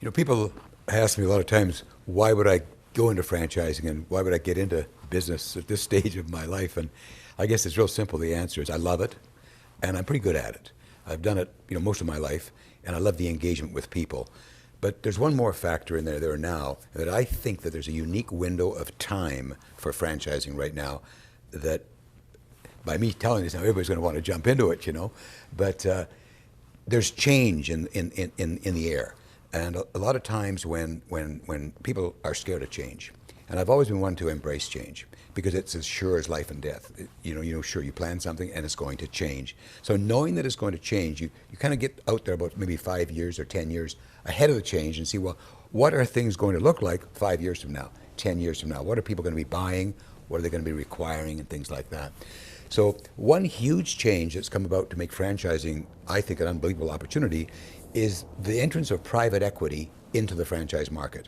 People ask me a lot of times, why would I go into franchising and why would I get into business at this stage of my life? And I guess it's real simple. The answer is I love it and I'm pretty good at it. I've done it, most of my life, and I love the engagement with people. But there's one more factor in there now that I think that there's a unique window of time for franchising right now that by me telling this now, everybody's going to want to jump into it. But there's change in the air. And a lot of times when people are scared of change, and I've always been one to embrace change because it's as sure as life and death. Sure, you plan something and it's going to change. So knowing that it's going to change, you kind of get out there about maybe 5 years or 10 years ahead of the change and see, well, what are things going to look like 5 years from now, 10 years from now? What are people going to be buying? What are they going to be requiring and things like that? So one huge change that's come about to make franchising, I think, an unbelievable opportunity is the entrance of private equity into the franchise market.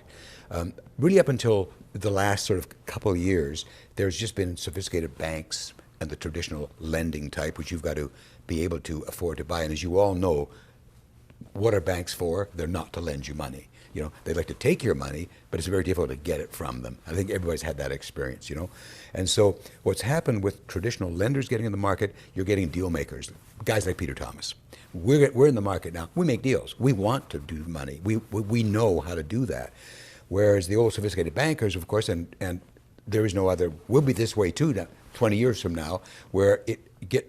Really up until the last sort of couple of years, there's just been sophisticated banks and the traditional lending type, which you've got to be able to afford to buy. And as you all know, what are banks for? They're not to lend you money. They like to take your money, but it's very difficult to get it from them. I think everybody's had that experience, And so what's happened with traditional lenders getting in the market, you're getting deal makers, guys like Peter Thomas. We're in the market now. We make deals. We want to do money. We know how to do that. Whereas the old sophisticated bankers, of course, and there is no other, will be this way too now, 20 years from now, where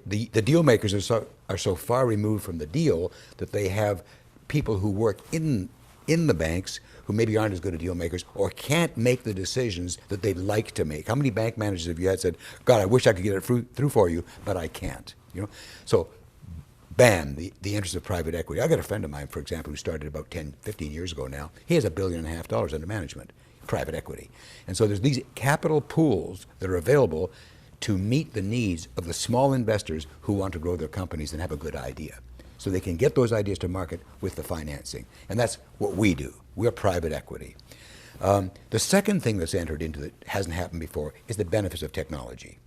the deal makers are so far removed from the deal that they have people who work in the banks who maybe aren't as good at deal makers or can't make the decisions that they'd like to make. How many bank managers have you had said, God, I wish I could get it through for you, but I can't. So bam, the interest of private equity. I got a friend of mine, for example, who started about 10, 15 years ago now. He has $1.5 billion under management, private equity. And so there's these capital pools that are available to meet the needs of the small investors who want to grow their companies and have a good idea. So they can get those ideas to market with the financing. And that's what we do. We're private equity. The second thing that's entered into that hasn't happened before is the benefits of technology.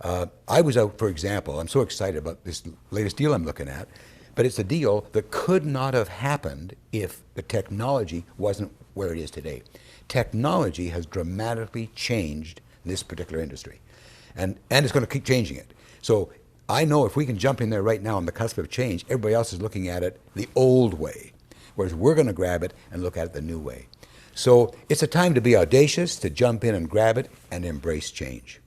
I was out, for example, I'm so excited about this latest deal I'm looking at, but it's a deal that could not have happened if the technology wasn't where it is today. Technology has dramatically changed this particular industry, and it's going to keep changing it. So I know if we can jump in there right now on the cusp of change, everybody else is looking at it the old way, whereas we're going to grab it and look at it the new way. So it's a time to be audacious, to jump in and grab it and embrace change.